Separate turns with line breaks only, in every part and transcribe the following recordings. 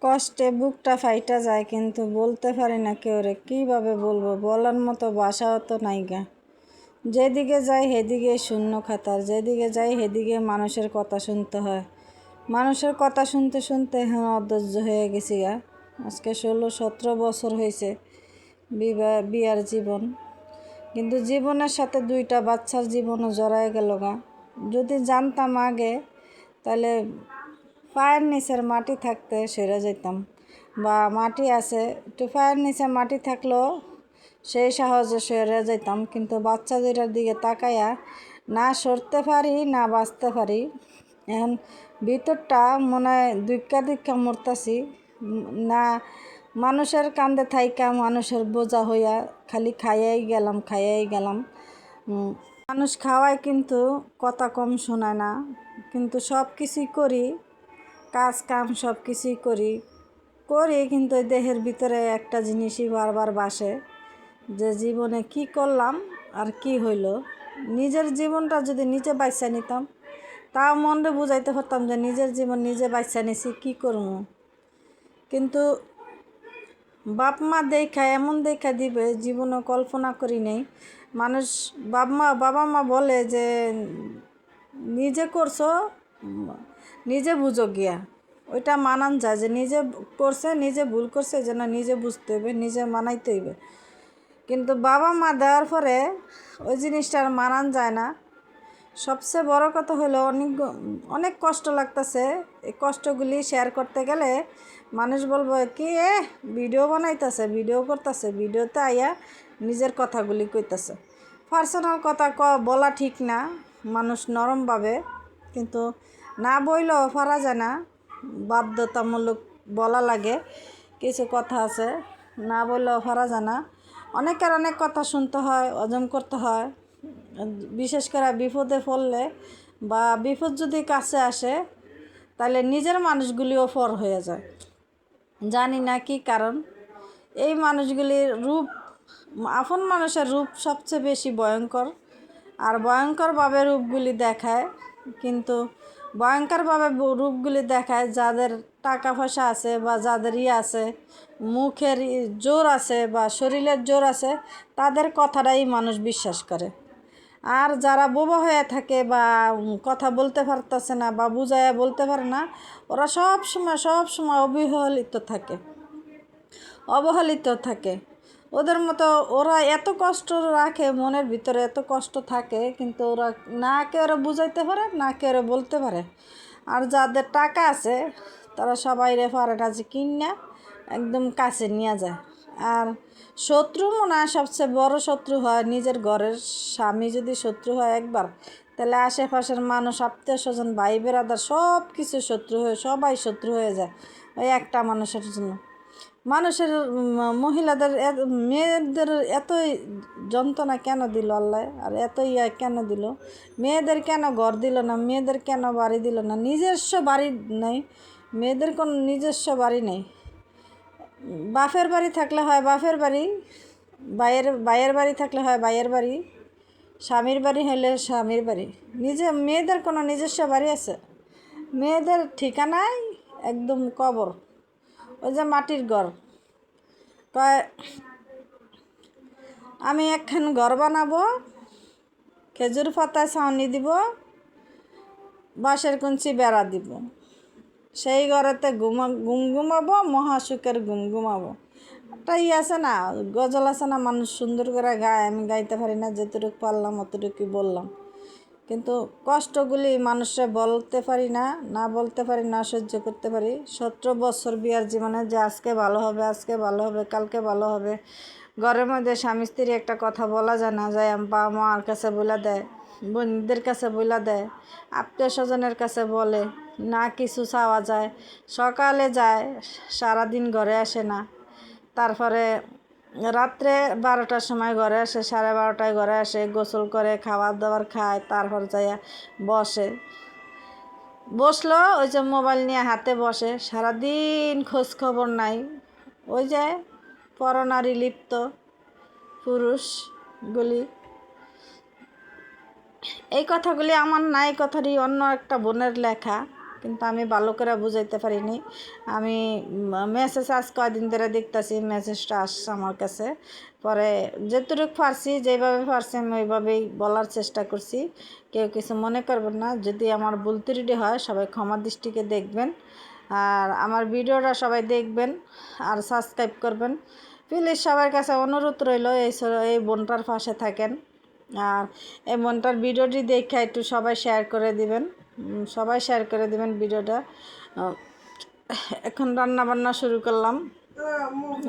কষ্টে বুকটা ফাইটা যায়, কিন্তু বলতে পারি না কেউ রে। কীভাবে বলবো? বলার মতো ভাষাও তো নাই গা। যেদিকে যাই সেদিকে শূন্য খাতার, যেদিকে যাই সেদিকে মানুষের কথা শুনতে হয়। মানুষের কথা শুনতে শুনতে এখন অধৈর্য হয়ে গেছি গা। আজকে 16-17 বছর হয়েছে বিয়ার জীবন, কিন্তু জীবনের সাথে 2টা বাচ্চার জীবনও জড়ায় গেল গা। যদি জানতাম আগে, তাহলে পায়ের নিচের মাটি থাকতে সেরে যেতাম, বা মাটি আছে একটু পায়ের নিচে মাটি থাকলেও সেই সাহসে সেরে যেতাম। কিন্তু বাচ্চা 2টার দিকে তাকাইয়া না সরতে পারি না বাঁচতে পারি। এখন ভিতরটা মনে হয় দুঃখা মরতাছি না। মানুষের কান্দে থাইকা মানুষের বোঝা হইয়া খালি খাইয়াই গেলাম। মানুষ খাওয়ায় কিন্তু কথা কম শোনায় না, কিন্তু সব কিছুই করি, কাজ কাম সব কিছুই করি, কিন্তু দেহের ভিতরে একটা জিনিসই বারবার বাসে, যে জীবনে কি করলাম আর কি হইল। নিজের জীবনটা যদি নিজে বাঁচা নিতাম, তাও মনরে বুঝাইতে পারতাম যে নিজের জীবন নিজে বাঁচা নিছি, কী করবো। কিন্তু বাপ মা এমন দেখা দিবে জীবনে কল্পনা করি নেই। মানুষ বাবা মা বলে যে নিজে করছো নিজে বুঝো গিয়া, ওইটা মানান যায় যে নিজে করছে, নিজে ভুল করছে, যেন নিজে বুঝতে হইবে, নিজে মানাইতে হইবে। কিন্তু বাবা মা দেওয়ার পরে ওই জিনিসটা আর মানান যায় না। সবচেয়ে বড় কথা হলো অনেক কষ্ট লাগতেছে। এই কষ্টগুলি শেয়ার করতে গেলে মানুষ বলবো কি ভিডিও বানাইতেছে, ভিডিও করতেছে, ভিডিওতে আইয়া নিজের কথাগুলি কইতেছে। পার্সোনাল কথা বলা ঠিক না, মানুষ নরমভাবে, কিন্তু না বইলেও পারা যায় না, বাধ্যতামূলক বলা লাগে। কিছু কথা আছে না বললেও পারা যায় না। অনেকের অনেক কথা শুনতে হয়, হজম করতে হয়। বিশেষ করে বিপদে পড়লে বা বিপদ যদি কাছে আসে, তাহলে নিজের মানুষগুলিও পর হয়ে যায়। জানি না কি কারণ। এই মানুষগুলির রূপ, আপন মানুষের রূপ সবচেয়ে বেশি ভয়ঙ্কর, আর ভয়ঙ্করভাবে রূপগুলি দেখায়। কিন্তু ভয়ঙ্করভাবে রূপগুলি দেখায় যাদের টাকা পয়সা আছে বা যাদের আছে, মুখের জোর আছে বা শরীরের জোর আছে, তাদের কথাটাই মানুষ বিশ্বাস করে। আর যারা বোবা হয়ে থাকে বা কথা বলতে পারতেছে না বা বুঝাইয়া বলতে পারে না, ওরা সব সময় অবহেলিত থাকে। ওদের মতো ওরা এত কষ্ট রাখে, মনের ভিতরে এত কষ্ট থাকে, কিন্তু ওরা না কেউ বুঝাইতে পারে না কেউ বলতে পারে। আর যাদের টাকা আছে তারা সবাই পারে না যে কিনা একদম কাছে নিয়ে যায়। আর শত্রু মনে হয় সবচেয়ে বড় শত্রু হয় নিজের ঘরের স্বামী। যদি শত্রু হয় একবার, তাহলে আশেপাশের মানুষ, আত্মীয় স্বজন, ভাই বেরাদার সব কিছু সবাই শত্রু হয়ে যায় ওই একটা মানুষের জন্য। মানুষের মহিলাদের মেয়েদের এতই যন্ত্রণা কেন দিল আল্লাহ, আর এত কেন দিল? মেয়েদের কেন ঘর দিল না? মেয়েদের কেন বাড়ি দিল না? নিজস্ব বাড়ি নেই মেয়েদের, কোনো নিজস্ব বাড়ি নেই। বাপের বাড়ি থাকলে হয় বাপের বাড়ি, বাইয়ের বাড়ি থাকলে হয় বাইয়ের বাড়ি, স্বামীর বাড়ি হলে স্বামীর বাড়ি। মেয়েদের কোনো নিজস্ব বাড়ি আছে? মেয়েদের ঠিকানায় একদম কবর, ওই যে মাটির ঘর। কয় আমি একখান ঘর বানাবো, খেজুর পাতায় ছাউনি দিব, বাঁশের কুঞ্চি বেড়া দিব, সেই ঘরেতে ঘুমাবো, মহাসুখের ঘুমাবো। তাই আছে না, গজল আছে না, মানুষ সুন্দর করে গায়, আমি গাইতে পারি না, যতটুকু পারলাম অতটুকু বললাম। কিন্তু কষ্টগুলি মানুষরা বলতে পারি না বলতে পারি না, সহ্য করতে পারি। 17 বছর বিয়ার জীবনে যে আজকে ভালো হবে, কালকে ভালো হবে, ঘরের মধ্যে স্বামী স্ত্রী একটা কথা বলা যায় না, যায় বাবা মার কাছে বলে দেয়, বোনদের কাছে বলে দেয়, আত্মীয় স্বজনের কাছে বলে, না কিছু চাওয়া যায়। সকালে যায়, সারাদিন ঘরে আসে না, তারপরে রাত্রে 12টার সময় ঘরে আসে, 12:30টায় ঘরে আসে, গোসল করে খাবার দাবার খায়, তারপর যাইয়া বসলো ওই যে মোবাইল নিয়ে হাতে বসে, সারাদিন খোঁজ খবর নাই। ওই যে পরনারী লিপ্ত পুরুষগুলি। এই কথাগুলি আমার না, এই কথাটি অন্য একটা বোনের লেখা, কিন্তু আমি ভালো করে বুঝাইতে পারিনি। আমি মেসেজ আজ কয়দিন ধরে দেখতেছি, মেসেজটা আসছে আমার কাছে। পরে যেটুকু পারছি, যেভাবে পারছি আমি ওইভাবেই বলার চেষ্টা করছি। কেউ কিছু মনে করবেন না, যদি আমার ভুল ত্রুটি হয় সবাই ক্ষমা দৃষ্টিকে দেখবেন। আর আমার ভিডিওটা সবাই দেখবেন আর সাবস্ক্রাইব করবেন প্লিজ। সবার কাছে অনুরোধ রইল এই বোনটার পাশে থাকেন। আর এই বোনটার ভিডিওটি দেখে একটু সবাই শেয়ার করে দিবেন, সবাই শেয়ার করে দিবেন ভিডিওটা। এখন রান্না বান্না শুরু করলাম,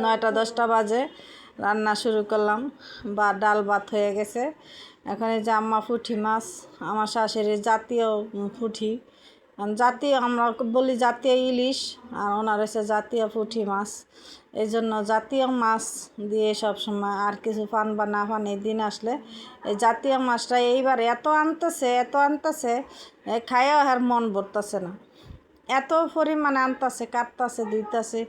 9টা-10টা বাজে রান্না শুরু করলাম। বা ডাল ভাত হয়ে গেছে। এখন এই যে আম্মা পুঁটি মাছ, আমার শাশুড়ির জাতীয় পুঁটি, জাতীয় আমরা বলি জাতীয় ইলিশ, আর ওনার হচ্ছে জাতীয় পুঁটি মাছ। এই জন্য জাতীয় মাছ দিয়ে সব সময়, আর কিছু পান বা না পান এই দিন আসলে এই জাতীয় মাছটা এইবার এত আনতেছে খাইয়াও আর মন ভরতেছে না, এত পরিমাণে আনতেছে, কাটতেছে, ধুইতেছে।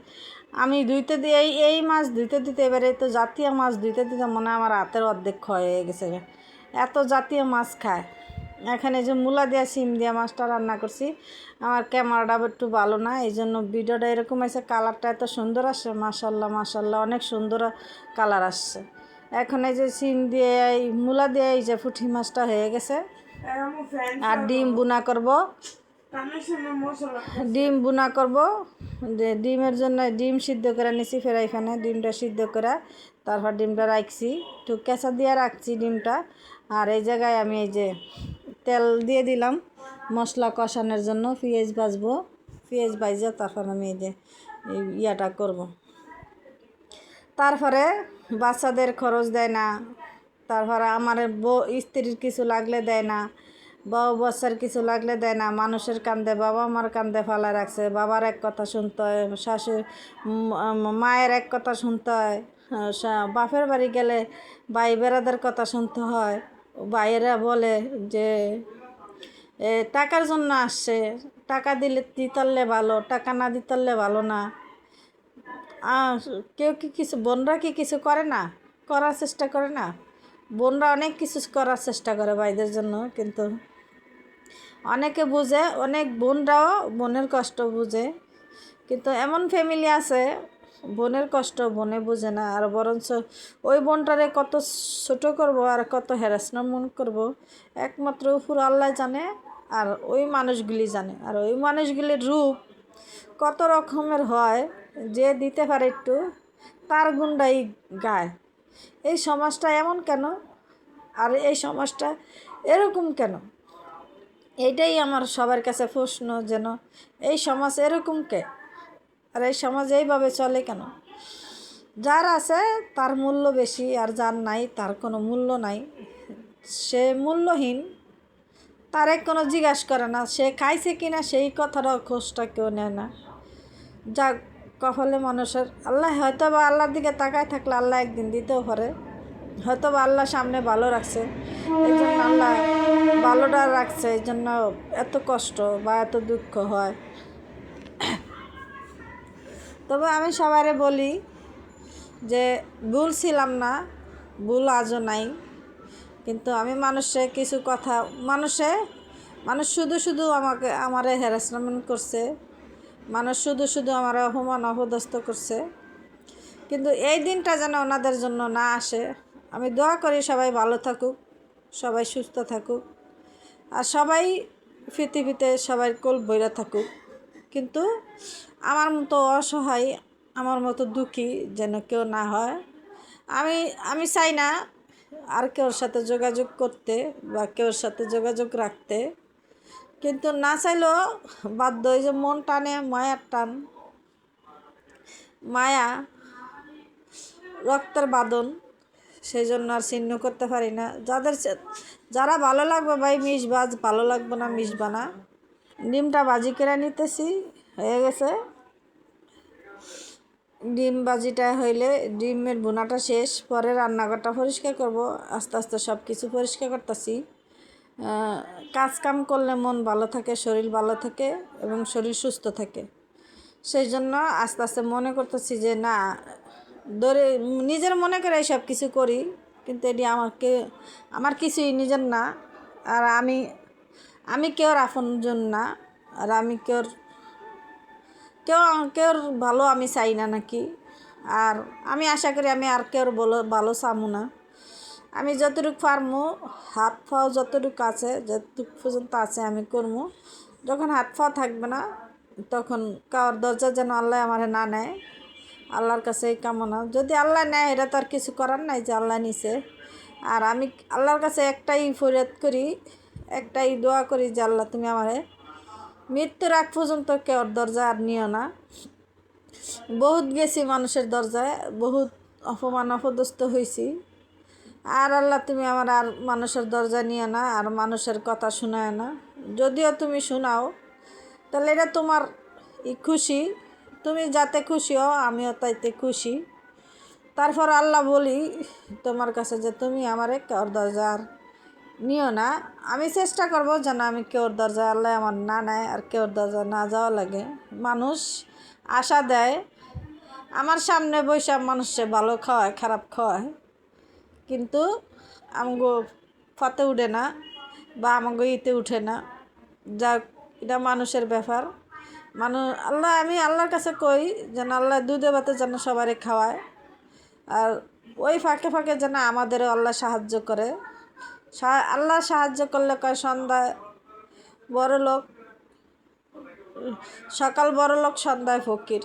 আমি ধুইতে দিয়ে এই মাছ ধুইতে দিতে এবারে তো জাতীয় মাছ ধুইতে দিতে মনে হয় আমার হাতের অর্ধেক ক্ষয় হয়ে গেছে, এত জাতীয় মাছ খায়। এখানে যে মূলা দেওয়া সিম দেওয়া মাছটা রান্না করছি। আমার ক্যামেরাটা একটু ভালো না, এই জন্য ভিডিওটা এরকম আছে, কালারটা এত সুন্দর আসছে, মাশাল্লাহ মাশাল্লাহ, অনেক সুন্দর কালার আসছে। এখন এই যে সিম দিয়ে এই মূলা দিয়ে এই যে পুঁটি মাছটা হয়ে গেছে। আর ডিম বুনা করব, যে ডিমের জন্য ডিম সিদ্ধ করে নিছি ফ্রাই প্যানে, ডিমটা সিদ্ধ করে তারপর ডিমটা রাখছি, একটু কেঁচা দিয়ে রাখছি ডিমটা। আর এই জায়গায় আমি এই যে তেল দিয়ে দিলাম মশলা কষানোর জন্য, পেঁয়াজ ভাজবো, পেঁয়াজ ভাজা তারপর আমি এই যে ইয়াটা করব। তারপরে বাচ্চাদের খরচ দেয় না, তারপরে আমার স্ত্রীর কিছু লাগলে দেয় না, বউ বাচ্চার কিছু লাগলে দেয় না, মানুষের কান্দে বাবা মার কান্দে ফালা রাখছে, বাবার এক কথা শুনতে হয়, মায়ের এক কথা শুনতে হয়, বাপের বাড়ি গেলে ভাই বেড়াদের কথা শুনতে হয়। ভাইয়েরা বলে যে টাকার জন্য আসছে, টাকা দিতে ভালো, টাকা না দিতে ভালো না। কেউ কি কিছু, বোনরা কি কিছু করে না, করার চেষ্টা করে না? বোনরা অনেক কিছু করার চেষ্টা করে ভাইদের জন্য, কিন্তু অনেকে বুঝে, অনেক বোনরাও বোনের কষ্ট বুঝে, কিন্তু এমন ফ্যামিলি আছে বোনের কষ্ট বোনে বুঝে না, আর বরঞ্চ ওই বোনটারে কত ছোট করব আর কত হ্যারাসমেন্ট করব একমাত্র উপর আল্লাহ জানে, আর ওই মানুষগুলি জানে। আর ওই মানুষগুলির রূপ কত রকমের হয়, যে দিতে পারে একটু তার গুণটাই গায়। এই সমাজটা এমন কেন, আর এই সমাজটা এরকম কেন, এইটাই আমার সবার কাছে প্রশ্ন, যেন এই সমাজ এরকম কে, আর এই সমাজ এইভাবে চলে কেন? যার আছে তার মূল্য বেশি, আর যার নাই তার কোনো মূল্য নাই, সে মূল্যহীন, তারে কোনো জিজ্ঞাসা করে না, সে খাইছে কিনা সেই কথাটাও খোঁজটা কেউ নেয় না। যা কপালে মানুষের, আল্লাহ হয়তো বা আল্লাহর দিকে তাকায় থাকলে আল্লাহ একদিন দিতেও পারে, হয়তো বা আল্লাহ সামনে ভালো রাখছে, এই জন্য আল্লাহ ভালোটা রাখছে, এই জন্য এত কষ্ট বা এত দুঃখ হয়। তবে আমি সবাইরে বলি যে ভুল ছিলাম না, ভুল আজও নাই, কিন্তু আমি মানুষের কিছু কথা, মানুষ শুধু আমারে হ্যারাসমেন্ট করছে, মানুষ শুধু আমার অপমান অপদস্থ করছে, কিন্তু এই দিনটা যেন ওনাদের জন্য না আসে। আমি দোয়া করি সবাই ভালো থাকুক, সবাই সুস্থ থাকুক, আর সবাই পৃথিবীতে সবাই কোল বইরা থাকুক, কিন্তু আমার মতো অসহায়, আমার মতো দুঃখী যেন কেউ না হয়। আমি চাই না আর কেউর সাথে যোগাযোগ করতে বা কেউর সাথে যোগাযোগ রাখতে, কিন্তু না চাইলেও বাধ্য, এই যে মন টানে, মায়ার টান, মায়া রক্তের বাঁধন, সেই জন্য আর ছিন্ন করতে পারি না। যারা ভালো লাগবে ভাই মিশবাজ, ভালো লাগবে না মিশবা না। ডিমটা ভাজি করে নিতেছি, হয়ে গেছে। ডিম ভাজিটা হইলে ডিমের ভুনাটা শেষ, পরে রান্নাঘরটা পরিষ্কার করব, আস্তে আস্তে সব কিছু পরিষ্কার করতেছি। কাজ কাম করলে মন ভালো থাকে, শরীর ভালো থাকে এবং শরীর সুস্থ থাকে, সেই জন্য আস্তে আস্তে মনে করতেছি যে না, নিজের মনে করে সব কিছু করি, কিন্তু এটি আমার কিছুই নিজের না, আর আমি কেউর আপনজন না, আর আমি কেউর ভালো আমি চাই না নাকি। আর আমি আশা করি আমি আর কেউর ভালো চামু না। আমি যতটুকু পারমু, হাত পাও যতটুকু আছে, যতটুকু পর্যন্ত আছে আমি করবো। যখন হাত পা থাকবে না তখন কারোর দরজা যেন আল্লাহ আমার না নেয়, আল্লাহর কাছে এই কামনা। যদি আল্লাহ নেয় এটা তো আর কিছু করার নাই, যে আল্লাহ নিছে। আর আমি আল্লাহর কাছে একটাই ফরিয়াদ করি, একটাই দোয়া করি যে আল্লাহ তুমি আমারে মৃত্যুর আগ পর্যন্ত কেউর দরজা আর নিও না। বহুত গেছি মানুষের দরজায়, বহুত অপমান অপদস্থ হয়েছি। আর আল্লাহ তুমি আমার আর মানুষের দরজা নিয়ে না, আর মানুষের কথা শোনায় না। যদিও তুমি শোনাও তাহলে এটা তোমার খুশি, তুমি যাতে খুশি হও আমিও তাইতে খুশি। তারপর আল্লাহ বলি তোমার কাছে যে তুমি আমারে কেউর দরজা আর নিও না। আমি চেষ্টা করবো যেন আমি কেউর দরজা আল্লাহ আমার না নেয়, আর কেউর দরজা না যাওয়া লাগে। মানুষ আশা দেয়, আমার সামনে বৈশাখ মানুষে ভালো খাওয়ায় খারাপ খাওয়ায়, কিন্তু আমগো ফতে উঠে না বা আমাগো ইতে উঠে না। যাক, এটা মানুষের ব্যাপার। আমি আল্লাহর কাছে কই যেন আল্লাহ দুধে ভাতে যেন সবারই খাওয়ায়, আর ওই ফাঁকে ফাঁকে যেন আমাদেরও আল্লাহ সাহায্য করে। আল্লাহ সাহায্য করলে কয় সন্ধ্যায় বড় লোক, সকাল বড় লোক সন্ধ্যায় ফকির।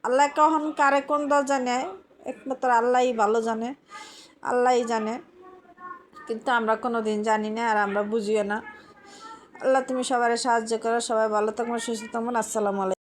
আল্লাহ কখন কারে কোন দরজা নেয় একমাত্র আল্লাহই ভালো জানে, আল্লাহই জানে। কিন্তু আমরা কোনো দিন জানি না, আর আমরা বুঝিও না। আল্লাহ তুমি সবাই সাহায্য করো, সবাই ভালো থাকবেন, সুস্থ থাকবেন। আসসালামু আলাইকুম।